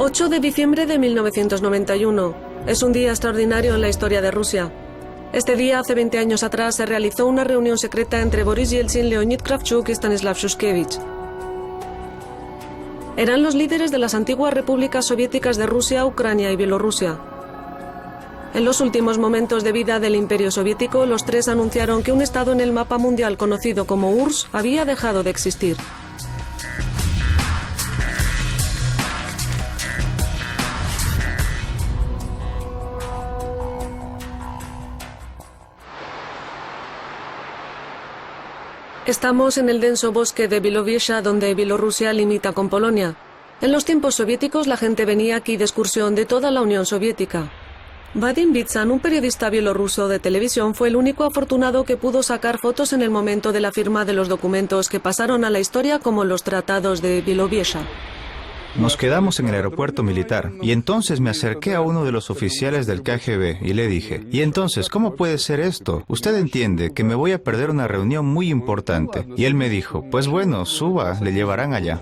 8 de diciembre de 1991. Es un día extraordinario en la historia de Rusia. Este día, hace 20 años atrás, se realizó una reunión secreta entre Boris Yeltsin, Leonid Kravchuk y Stanislav Shushkevich. Eran los líderes de las antiguas repúblicas soviéticas de Rusia, Ucrania y Bielorrusia. En los últimos momentos de vida del Imperio Soviético, los tres anunciaron que un estado en el mapa mundial conocido como URSS había dejado de existir. Estamos en el denso bosque de Bielorrusia, donde Bielorrusia limita con Polonia. En los tiempos soviéticos la gente venía aquí de excursión de toda la Unión Soviética. Vadim Bitsan, un periodista bielorruso de televisión, fue el único afortunado que pudo sacar fotos en el momento de la firma de los documentos que pasaron a la historia como los tratados de Bielorrusia. Nos quedamos en el aeropuerto militar y entonces me acerqué a uno de los oficiales del KGB y le dije, ¿y entonces cómo puede ser esto? Usted entiende que me voy a perder una reunión muy importante. Y él me dijo, pues bueno, suba, le llevarán allá.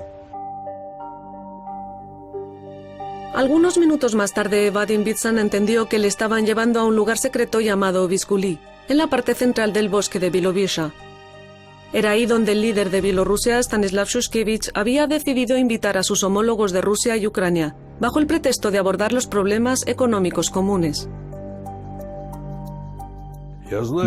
Algunos minutos más tarde, Vadim Bitsan entendió que le estaban llevando a un lugar secreto llamado Vizhuli, en la parte central del bosque de Bielorrusia. Era ahí donde el líder de Bielorrusia, Stanislav Shushkevich, había decidido invitar a sus homólogos de Rusia y Ucrania, bajo el pretexto de abordar los problemas económicos comunes.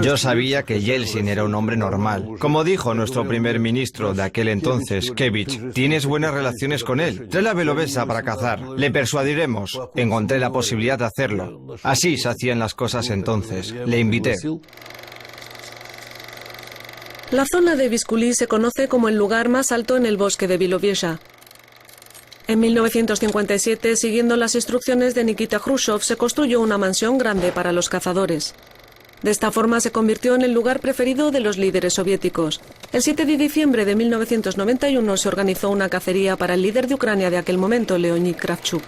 Yo sabía que Yeltsin era un hombre normal. Como dijo nuestro primer ministro de aquel entonces, Kevich, tienes buenas relaciones con él. Trae la Belovésa para cazar. Le persuadiremos. Encontré la posibilidad de hacerlo. Así se hacían las cosas entonces. Le invité. La zona de Vizhuli se conoce como el lugar más alto en el bosque de Bielorrusia. En 1957, siguiendo las instrucciones de Nikita Khrushchev, se construyó una mansión grande para los cazadores. De esta forma se convirtió en el lugar preferido de los líderes soviéticos. El 7 de diciembre de 1991 se organizó una cacería para el líder de Ucrania de aquel momento, Leonid Kravchuk.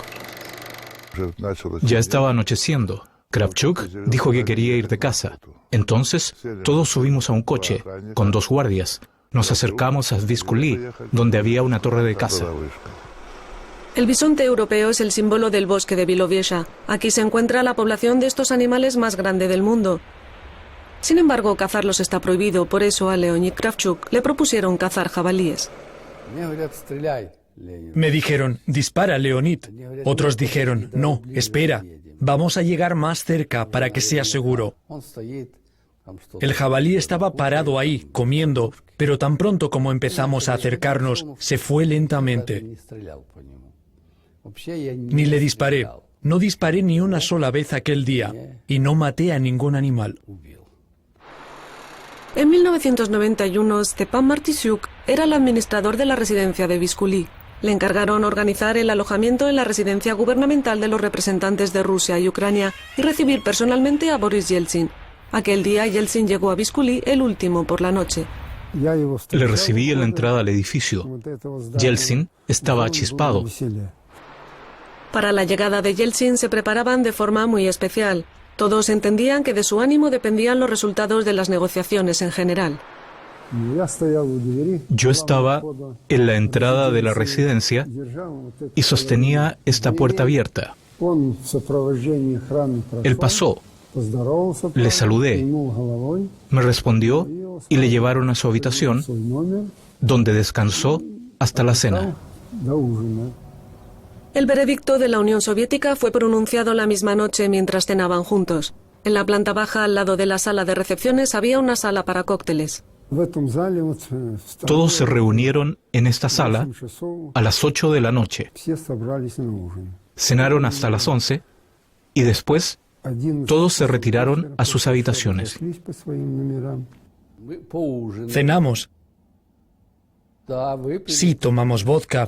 Ya estaba anocheciendo. Kravchuk dijo que quería ir de casa. Entonces, todos subimos a un coche, con 2 guardias. Nos acercamos a Vizhuli, donde había una torre de caza. El bisonte europeo es el símbolo del bosque de Bielorrusia. Aquí se encuentra la población de estos animales más grande del mundo. Sin embargo, cazarlos está prohibido, por eso a Leonid Kravchuk le propusieron cazar jabalíes. Me dijeron, dispara, Leonid. Otros dijeron, no, espera, vamos a llegar más cerca para que sea seguro. El jabalí estaba parado ahí, comiendo, pero tan pronto como empezamos a acercarnos, se fue lentamente. Ni le disparé. No disparé ni una sola vez aquel día, y no maté a ningún animal. En 1991, Stepan Martisyuk era el administrador de la residencia de Vizhuli. Le encargaron organizar el alojamiento en la residencia gubernamental de los representantes de Rusia y Ucrania y recibir personalmente a Boris Yeltsin. Aquel día, Yeltsin llegó a Vizhuli el último por la noche. Le recibí en la entrada al edificio. Yeltsin estaba achispado. Para la llegada de Yeltsin se preparaban de forma muy especial. Todos entendían que de su ánimo dependían los resultados de las negociaciones en general. Yo estaba en la entrada de la residencia y sostenía esta puerta abierta. Él pasó, le saludé, me respondió y le llevaron a su habitación, donde descansó hasta la cena. El veredicto de la Unión Soviética fue pronunciado la misma noche mientras cenaban juntos. En la planta baja, al lado de la sala de recepciones, había una sala para cócteles. Todos se reunieron en esta sala a las 8 de la noche. Cenaron hasta las 11 y después todos se retiraron a sus habitaciones. Cenamos. Sí, tomamos vodka,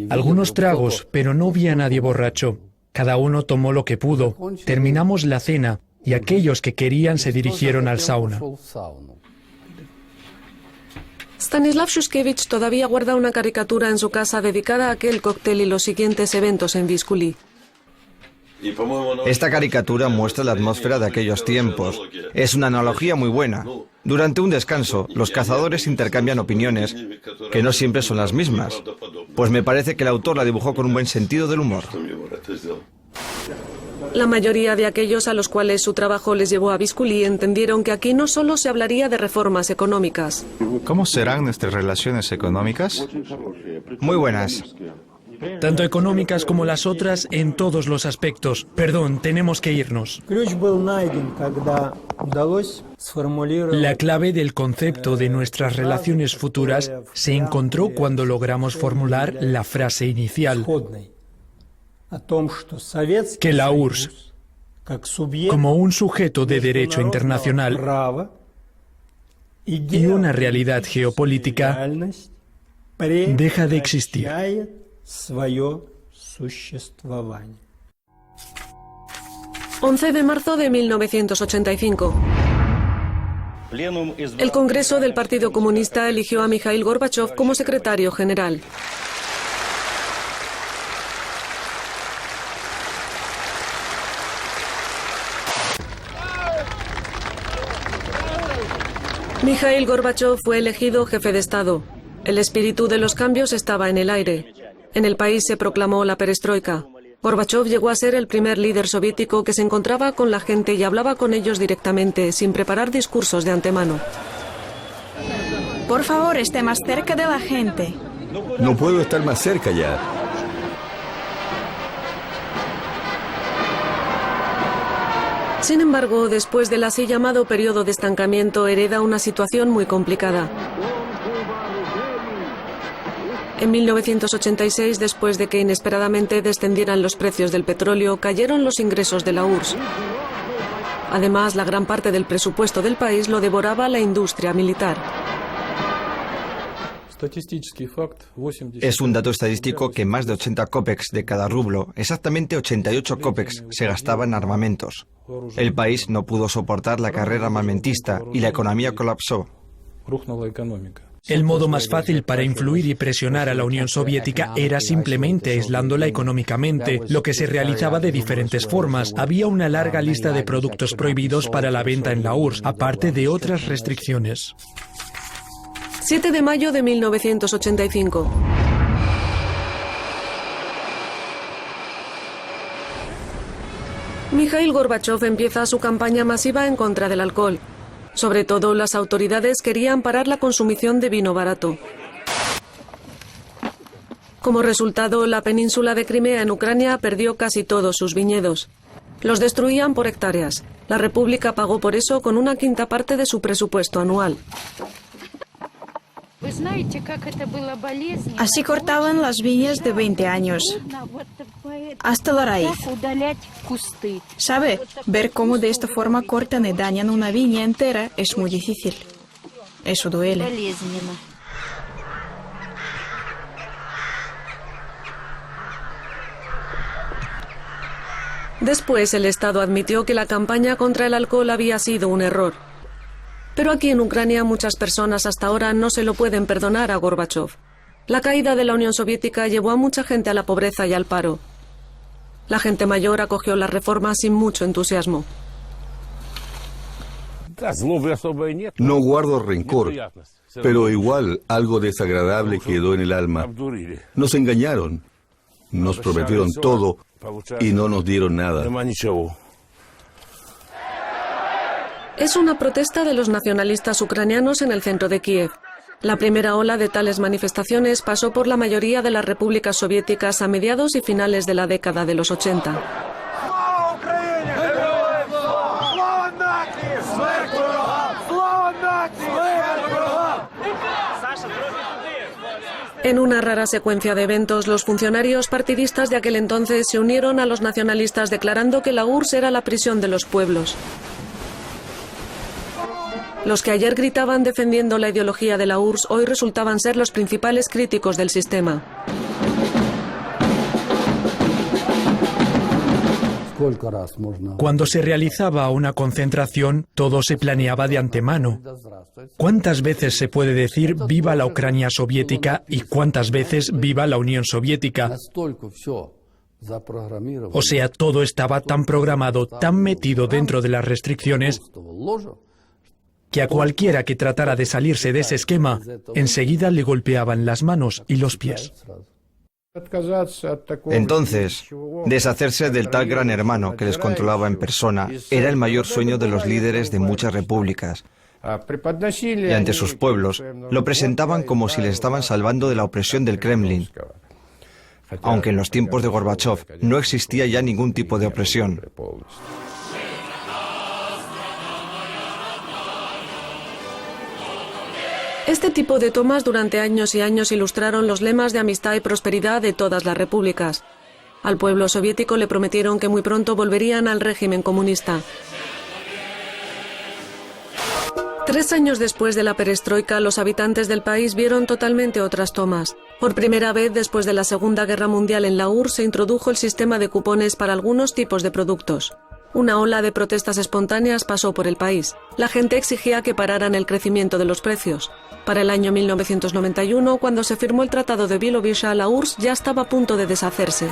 algunos tragos, pero no vi a nadie borracho. Cada uno tomó lo que pudo. Terminamos la cena y aquellos que querían se dirigieron al sauna. Stanislav Shushkevich todavía guarda una caricatura en su casa dedicada a aquel cóctel y los siguientes eventos en Vizhuli. Esta caricatura muestra la atmósfera de aquellos tiempos. Es una analogía muy buena. Durante un descanso, los cazadores intercambian opiniones que no siempre son las mismas. Pues me parece que el autor la dibujó con un buen sentido del humor. La mayoría de aquellos a los cuales su trabajo les llevó a Biscuit entendieron que aquí no solo se hablaría de reformas económicas. ¿Cómo serán nuestras relaciones económicas? Muy buenas. Tanto económicas como las otras en todos los aspectos. Perdón, tenemos que irnos. La clave del concepto de nuestras relaciones futuras se encontró cuando logramos formular la frase inicial, que la URSS, como un sujeto de derecho internacional y una realidad geopolítica, deja de existir. 11 de marzo de 1985. El Congreso del Partido Comunista eligió a Mikhail Gorbachev como secretario general. Mikhail Gorbachev fue elegido jefe de Estado. El espíritu de los cambios estaba en el aire. En el país se proclamó la perestroika. Gorbachev llegó a ser el primer líder soviético que se encontraba con la gente y hablaba con ellos directamente, sin preparar discursos de antemano. Por favor, esté más cerca de la gente. No puedo estar más cerca ya. Sin embargo, después del así llamado periodo de estancamiento, hereda una situación muy complicada. En 1986, después de que inesperadamente descendieran los precios del petróleo, cayeron los ingresos de la URSS. Además, la gran parte del presupuesto del país lo devoraba la industria militar. Es un dato estadístico que más de 80 kopecks de cada rublo, exactamente 88 kopecks, se gastaban en armamentos. El país no pudo soportar la carrera armamentista y la economía colapsó. El modo más fácil para influir y presionar a la Unión Soviética era simplemente aislándola económicamente, lo que se realizaba de diferentes formas. Había una larga lista de productos prohibidos para la venta en la URSS, aparte de otras restricciones. 7 de mayo de 1985. Mikhail Gorbachev empieza su campaña masiva en contra del alcohol. Sobre todo, las autoridades querían parar la consumición de vino barato. Como resultado, la península de Crimea en Ucrania perdió casi todos sus viñedos. Los destruían por hectáreas. La República pagó por eso con una quinta parte de su presupuesto anual. Así cortaban las viñas de 20 años, hasta la raíz. ¿Sabe? Ver cómo de esta forma cortan y dañan una viña entera es muy difícil. Eso duele. Después, el Estado admitió que la campaña contra el alcohol había sido un error. Pero aquí en Ucrania muchas personas hasta ahora no se lo pueden perdonar a Gorbachev. La caída de la Unión Soviética llevó a mucha gente a la pobreza y al paro. La gente mayor acogió las reformas sin mucho entusiasmo. No guardo rencor, pero igual algo desagradable quedó en el alma. Nos engañaron, nos prometieron todo y no nos dieron nada. Es una protesta de los nacionalistas ucranianos en el centro de Kiev. La primera ola de tales manifestaciones pasó por la mayoría de las repúblicas soviéticas a mediados y finales de la década de los 80. En una rara secuencia de eventos, los funcionarios partidistas de aquel entonces se unieron a los nacionalistas declarando que la URSS era la prisión de los pueblos. Los que ayer gritaban defendiendo la ideología de la URSS hoy resultaban ser los principales críticos del sistema. Cuando se realizaba una concentración, todo se planeaba de antemano. ¿Cuántas veces se puede decir viva la Ucrania soviética y cuántas veces viva la Unión Soviética? O sea, todo estaba tan programado, tan metido dentro de las restricciones, que a cualquiera que tratara de salirse de ese esquema, enseguida le golpeaban las manos y los pies. Entonces, deshacerse del tal gran hermano que les controlaba en persona era el mayor sueño de los líderes de muchas repúblicas. Y ante sus pueblos lo presentaban como si les estaban salvando de la opresión del Kremlin, aunque en los tiempos de Gorbachov no existía ya ningún tipo de opresión. Este tipo de tomas durante años y años ilustraron los lemas de amistad y prosperidad de todas las repúblicas. Al pueblo soviético le prometieron que muy pronto volverían al régimen comunista. 3 años después de la perestroika, los habitantes del país vieron totalmente otras tomas. Por primera vez después de la Segunda Guerra Mundial en la URSS se introdujo el sistema de cupones para algunos tipos de productos. Una ola de protestas espontáneas pasó por el país. La gente exigía que pararan el crecimiento de los precios. Para el año 1991, cuando se firmó el Tratado de Bilovieza, la URSS ya estaba a punto de deshacerse.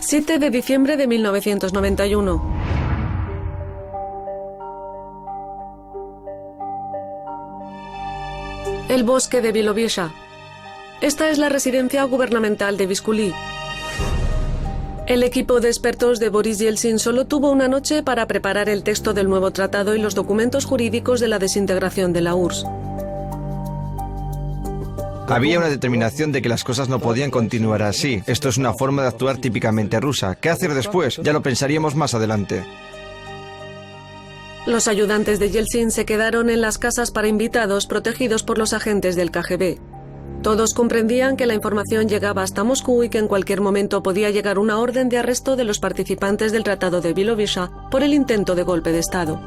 ...7 de diciembre de 1991. El bosque de Bilovieza. Esta es la residencia gubernamental de Vyskuly. El equipo de expertos de Boris Yeltsin solo tuvo una noche para preparar el texto del nuevo tratado y los documentos jurídicos de la desintegración de la URSS. Había una determinación de que las cosas no podían continuar así. Esto es una forma de actuar típicamente rusa. ¿Qué hacer después? Ya lo pensaríamos más adelante. Los ayudantes de Yeltsin se quedaron en las casas para invitados protegidos por los agentes del KGB. Todos comprendían que la información llegaba hasta Moscú y que en cualquier momento podía llegar una orden de arresto de los participantes del Tratado de Bilovieza por el intento de golpe de Estado.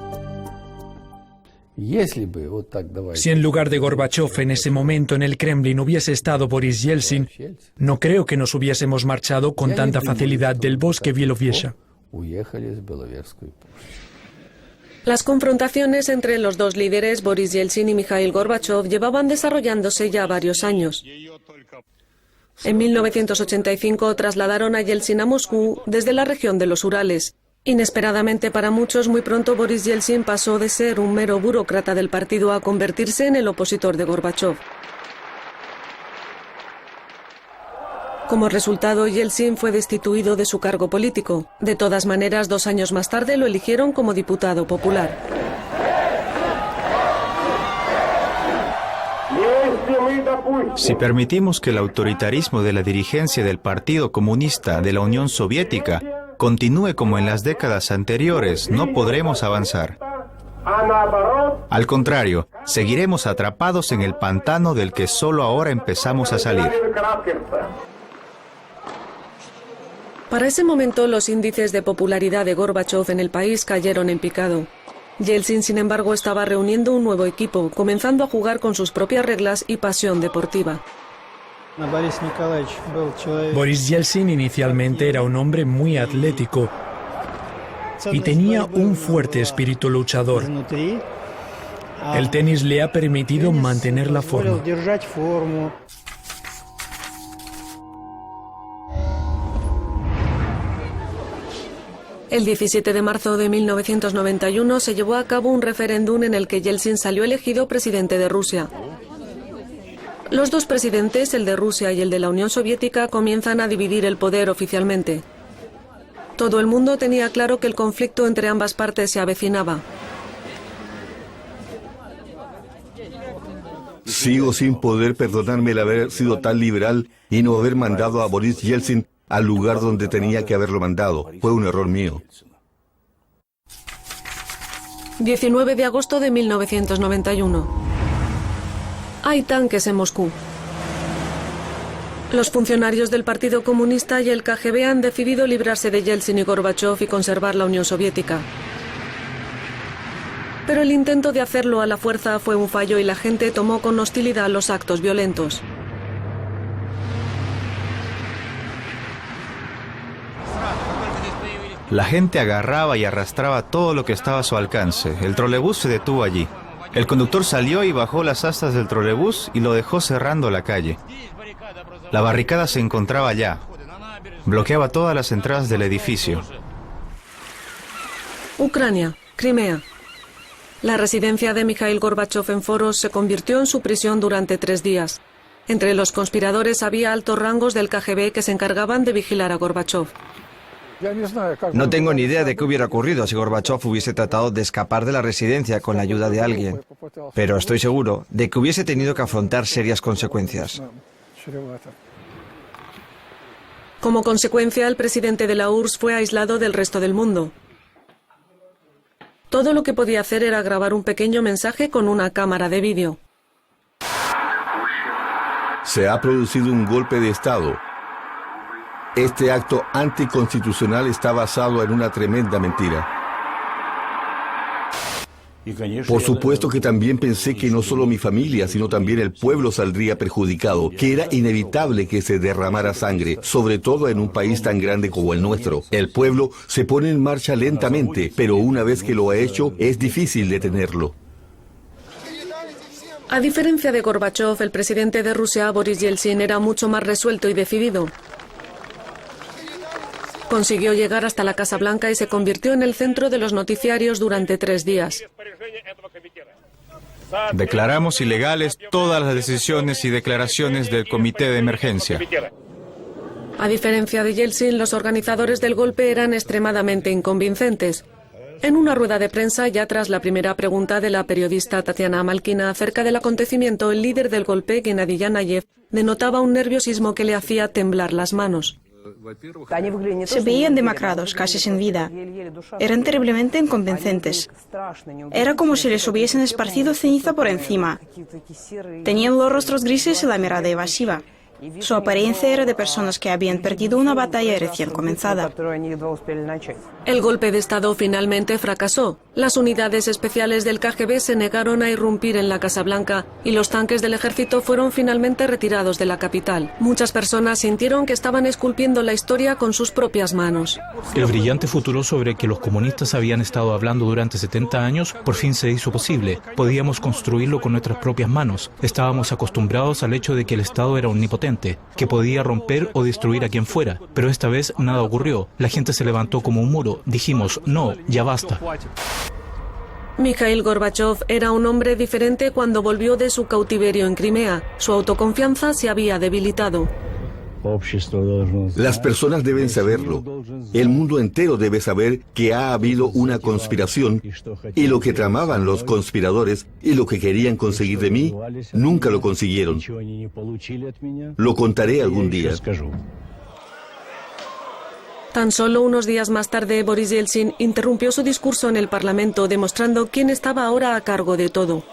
Si en lugar de Gorbachov en ese momento en el Kremlin hubiese estado Boris Yeltsin, no creo que nos hubiésemos marchado con tanta facilidad del bosque Bilovieza. Las confrontaciones entre los dos líderes, Boris Yeltsin y Mikhail Gorbachov, llevaban desarrollándose ya varios años. En 1985 trasladaron a Yeltsin a Moscú desde la región de los Urales. Inesperadamente para muchos, muy pronto Boris Yeltsin pasó de ser un mero burócrata del partido a convertirse en el opositor de Gorbachov. Como resultado, Yeltsin fue destituido de su cargo político. De todas maneras, 2 años más tarde lo eligieron como diputado popular. Si permitimos que el autoritarismo de la dirigencia del Partido Comunista de la Unión Soviética continúe como en las décadas anteriores, no podremos avanzar. Al contrario, seguiremos atrapados en el pantano del que solo ahora empezamos a salir. Para ese momento, los índices de popularidad de Gorbachov en el país cayeron en picado. Yeltsin, sin embargo, estaba reuniendo un nuevo equipo, comenzando a jugar con sus propias reglas y pasión deportiva. Boris Yeltsin inicialmente era un hombre muy atlético y tenía un fuerte espíritu luchador. El tenis le ha permitido mantener la forma. El 17 de marzo de 1991 se llevó a cabo un referéndum en el que Yeltsin salió elegido presidente de Rusia. Los dos presidentes, el de Rusia y el de la Unión Soviética, comienzan a dividir el poder oficialmente. Todo el mundo tenía claro que el conflicto entre ambas partes se avecinaba. Sigo sin poder perdonarme el haber sido tan liberal y no haber mandado a Boris Yeltsin al lugar donde tenía que haberlo mandado. Fue un error mío. 19 de agosto de 1991. Hay tanques en Moscú. Los funcionarios del Partido Comunista y el KGB han decidido librarse de Yeltsin y Gorbachov y conservar la Unión Soviética. Pero el intento de hacerlo a la fuerza fue un fallo y la gente tomó con hostilidad los actos violentos. La gente agarraba y arrastraba todo lo que estaba a su alcance. El trolebús se detuvo allí. El conductor salió y bajó las astas del trolebús y lo dejó cerrando la calle. La barricada se encontraba allá. Bloqueaba todas las entradas del edificio. Ucrania, Crimea. La residencia de Mikhail Gorbachov en Foros se convirtió en su prisión durante 3 días. Entre los conspiradores había altos rangos del KGB que se encargaban de vigilar a Gorbachov. No tengo ni idea de qué hubiera ocurrido si Gorbachov hubiese tratado de escapar de la residencia con la ayuda de alguien, pero estoy seguro de que hubiese tenido que afrontar serias consecuencias. Como consecuencia, el presidente de la URSS fue aislado del resto del mundo. Todo lo que podía hacer era grabar un pequeño mensaje con una cámara de vídeo. Se ha producido un golpe de Estado. Este acto anticonstitucional está basado en una tremenda mentira. Por supuesto que también pensé que no solo mi familia, sino también el pueblo saldría perjudicado, que era inevitable que se derramara sangre, sobre todo en un país tan grande como el nuestro. El pueblo se pone en marcha lentamente, pero una vez que lo ha hecho, es difícil detenerlo. A diferencia de Gorbachov, el presidente de Rusia, Boris Yeltsin, era mucho más resuelto y decidido. Consiguió llegar hasta la Casa Blanca y se convirtió en el centro de los noticiarios durante 3 días. Declaramos ilegales todas las decisiones y declaraciones del Comité de Emergencia. A diferencia de Yeltsin, los organizadores del golpe eran extremadamente inconvincentes. En una rueda de prensa, ya tras la primera pregunta de la periodista Tatiana Malkina acerca del acontecimiento, el líder del golpe, Gennady Yanayev, denotaba un nerviosismo que le hacía temblar las manos. Se veían demacrados, casi sin vida. Eran terriblemente inconvincentes. Era como si les hubiesen esparcido ceniza por encima. Tenían los rostros grises y la mirada evasiva. Su apariencia era de personas que habían perdido una batalla recién comenzada. El golpe de Estado finalmente fracasó. Las unidades especiales del KGB se negaron a irrumpir en la Casa Blanca y los tanques del ejército fueron finalmente retirados de la capital. Muchas personas sintieron que estaban esculpiendo la historia con sus propias manos. El brillante futuro sobre que los comunistas habían estado hablando durante 70 años por fin se hizo posible. Podíamos construirlo con nuestras propias manos. Estábamos acostumbrados al hecho de que el Estado era omnipotente, que podía romper o destruir a quien fuera. Pero esta vez nada ocurrió. La gente se levantó como un muro. Dijimos, no, ya basta. Mikhail Gorbachov era un hombre diferente cuando volvió de su cautiverio en Crimea. Su autoconfianza se había debilitado. Las personas deben saberlo. El mundo entero debe saber que ha habido una conspiración y lo que tramaban los conspiradores y lo que querían conseguir de mí, nunca lo consiguieron. Lo contaré algún día. Tan solo unos días más tarde, Boris Yeltsin interrumpió su discurso en el Parlamento, demostrando quién estaba ahora a cargo de todo.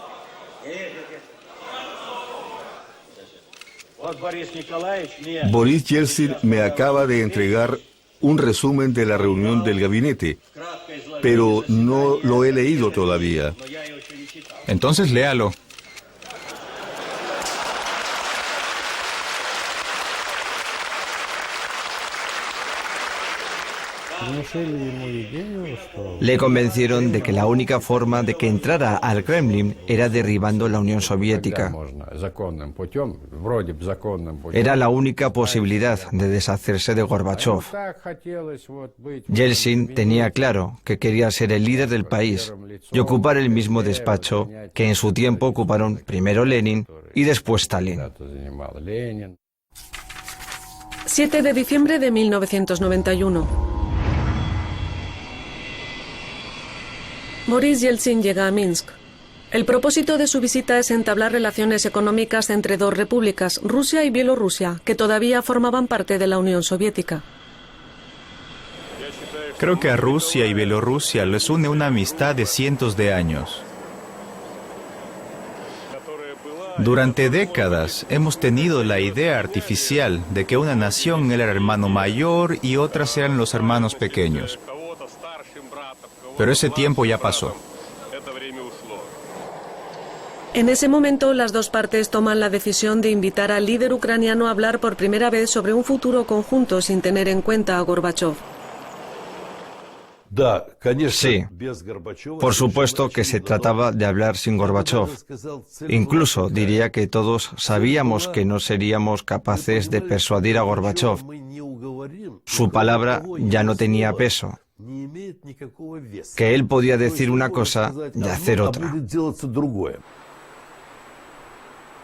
Boris Yeltsin me acaba de entregar un resumen de la reunión del gabinete, pero no lo he leído todavía. Entonces léalo. Le convencieron de que la única forma de que entrara al Kremlin era derribando la Unión Soviética. Era la única posibilidad de deshacerse de Gorbachov. Yeltsin tenía claro que quería ser el líder del país y ocupar el mismo despacho que en su tiempo ocuparon primero Lenin y después Stalin. 7 de diciembre de 1991. Boris Yeltsin llega a Minsk. El propósito de su visita es entablar relaciones económicas entre dos repúblicas, Rusia y Bielorrusia, que todavía formaban parte de la Unión Soviética. Creo que a Rusia y Bielorrusia les une una amistad de cientos de años. Durante décadas hemos tenido la idea artificial de que una nación era el hermano mayor y otras eran los hermanos pequeños. Pero ese tiempo ya pasó. En ese momento, las dos partes toman la decisión de invitar al líder ucraniano a hablar por primera vez sobre un futuro conjunto sin tener en cuenta a Gorbachov. Sí, por supuesto que se trataba de hablar sin Gorbachov. Incluso diría que todos sabíamos que no seríamos capaces de persuadir a Gorbachov. Su palabra ya no tenía peso. Que él podía decir una cosa y hacer otra.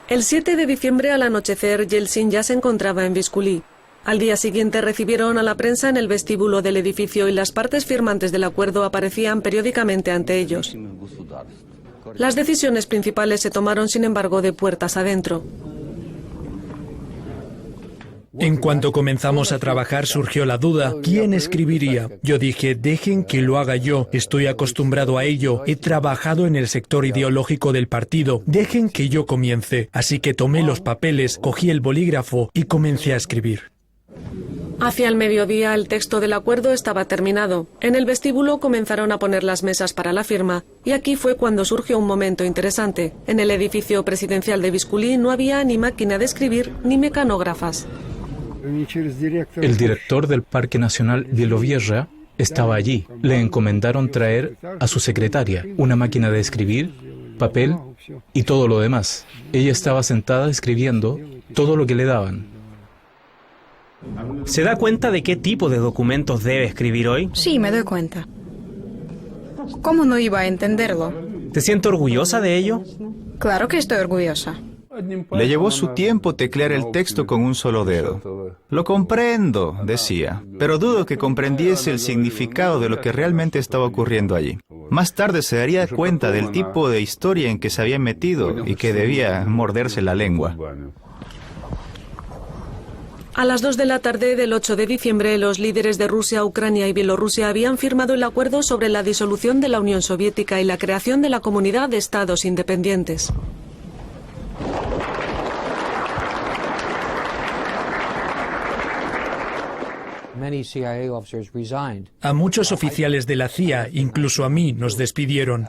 El 7 de diciembre al anochecer, Yeltsin ya se encontraba en Visculí. Al día siguiente recibieron a la prensa en el vestíbulo del edificio y las partes firmantes del acuerdo aparecían periódicamente ante ellos. Las decisiones principales se tomaron, sin embargo, de puertas adentro. En cuanto comenzamos a trabajar surgió la duda, ¿quién escribiría? Yo dije, dejen que lo haga yo, estoy acostumbrado a ello, he trabajado en el sector ideológico del partido, dejen que yo comience. Así que tomé los papeles, cogí el bolígrafo y comencé a escribir. Hacia el mediodía el texto del acuerdo estaba terminado. En el vestíbulo comenzaron a poner las mesas para la firma, y aquí fue cuando surgió un momento interesante. En el edificio presidencial de Visculí no había ni máquina de escribir ni mecanógrafas. El director del Parque Nacional Bielowieża estaba allí. Le encomendaron traer a su secretaria una máquina de escribir, papel y todo lo demás. Ella estaba sentada escribiendo todo lo que le daban. ¿Se da cuenta de qué tipo de documentos debe escribir hoy? Sí, me doy cuenta. ¿Cómo no iba a entenderlo? ¿Te sientes orgullosa de ello? Claro que estoy orgullosa. Le llevó su tiempo teclear el texto con un solo dedo. Lo comprendo, decía, pero dudo que comprendiese el significado de lo que realmente estaba ocurriendo allí. Más tarde se daría cuenta del tipo de historia en que se había metido y que debía morderse la lengua. A las 2 de la tarde del 8 de diciembre, los líderes de Rusia, Ucrania y Bielorrusia habían firmado el acuerdo sobre la disolución de la Unión Soviética y la creación de la Comunidad de Estados Independientes. A muchos oficiales de la CIA, incluso a mí, nos despidieron.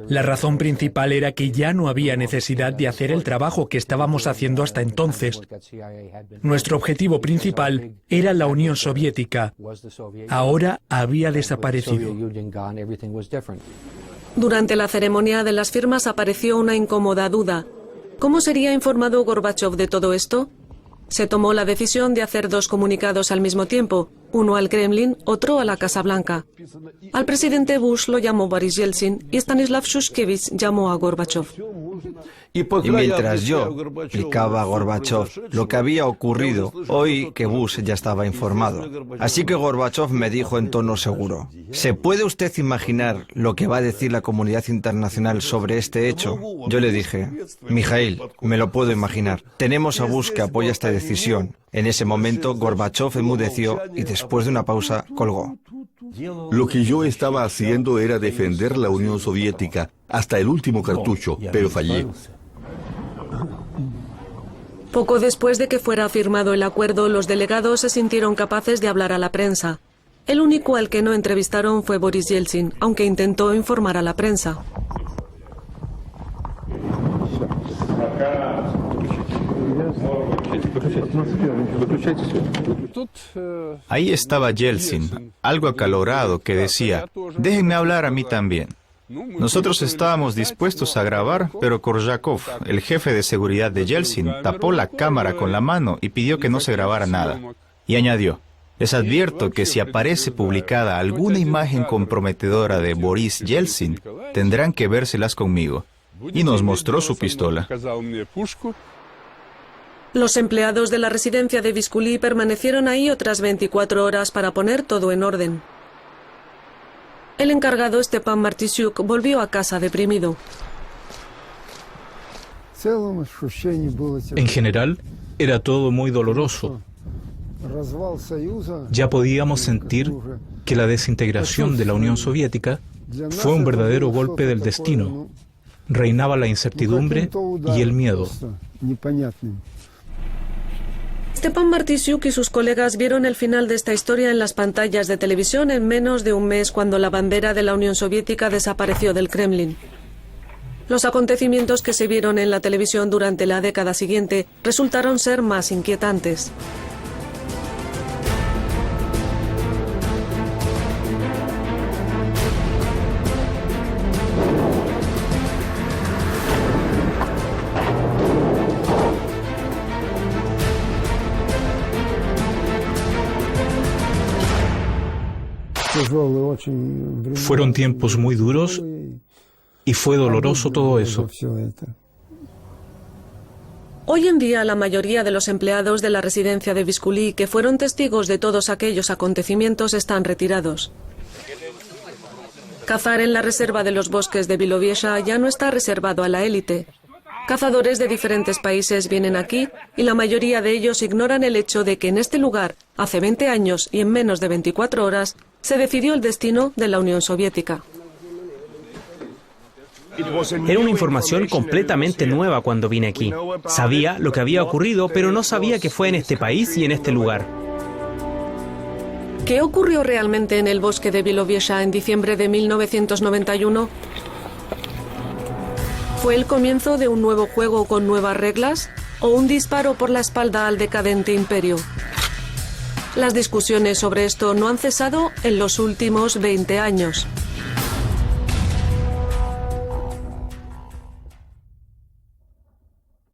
La razón principal era que ya no había necesidad de hacer el trabajo que estábamos haciendo hasta entonces. Nuestro objetivo principal era la Unión Soviética. Ahora había desaparecido. Durante la ceremonia de las firmas apareció una incómoda duda. ¿Cómo sería informado Gorbachov de todo esto? Se tomó la decisión de hacer dos comunicados al mismo tiempo, uno al Kremlin, otro a la Casa Blanca. Al presidente Bush lo llamó Boris Yeltsin y Stanislav Shushkevich llamó a Gorbachov. Y mientras yo explicaba a Gorbachov lo que había ocurrido, oí que Bush ya estaba informado. Así que Gorbachov me dijo en tono seguro, ¿se puede usted imaginar lo que va a decir la comunidad internacional sobre este hecho? Yo le dije, Mijail, me lo puedo imaginar. Tenemos a Bush que apoya esta decisión. En ese momento, Gorbachov enmudeció y después de una pausa colgó. Lo que yo estaba haciendo era defender la Unión Soviética hasta el último cartucho, pero fallé. Poco después de que fuera firmado el acuerdo, los delegados se sintieron capaces de hablar a la prensa. El único al que no entrevistaron fue Boris Yeltsin, aunque intentó informar a la prensa. Ahí estaba Yeltsin, algo acalorado, que decía, déjenme hablar a mí también. Nosotros estábamos dispuestos a grabar, pero Korzhakov, el jefe de seguridad de Yeltsin, tapó la cámara con la mano y pidió que no se grabara nada. Y añadió, les advierto que si aparece publicada alguna imagen comprometedora de Boris Yeltsin, tendrán que vérselas conmigo. Y nos mostró su pistola. Los empleados de la residencia de Visculí permanecieron ahí otras 24 horas para poner todo en orden. El encargado, Stepan Martisyuk, volvió a casa deprimido. En general, era todo muy doloroso. Ya podíamos sentir que la desintegración de la Unión Soviética fue un verdadero golpe del destino. Reinaba la incertidumbre y el miedo. Stepan Martisyuk y sus colegas vieron el final de esta historia en las pantallas de televisión en menos de un mes, cuando la bandera de la Unión Soviética desapareció del Kremlin. Los acontecimientos que se vieron en la televisión durante la década siguiente resultaron ser más inquietantes. Fueron tiempos muy duros y fue doloroso todo eso. Hoy en día la mayoría de los empleados de la residencia de Visculí que fueron testigos de todos aquellos acontecimientos están retirados. Cazar en la reserva de los bosques de Bilowieza ya no está reservado a la élite. Cazadores de diferentes países vienen aquí y la mayoría de ellos ignoran el hecho de que en este lugar, hace 20 años y en menos de 24 horas, se decidió el destino de la Unión Soviética. Era una información completamente nueva cuando vine aquí. Sabía lo que había ocurrido, pero no sabía que fue en este país y en este lugar. ¿Qué ocurrió realmente en el bosque de Bilowieza en diciembre de 1991? ¿Fue el comienzo de un nuevo juego con nuevas reglas o un disparo por la espalda al decadente imperio? Las discusiones sobre esto no han cesado en los últimos 20 años.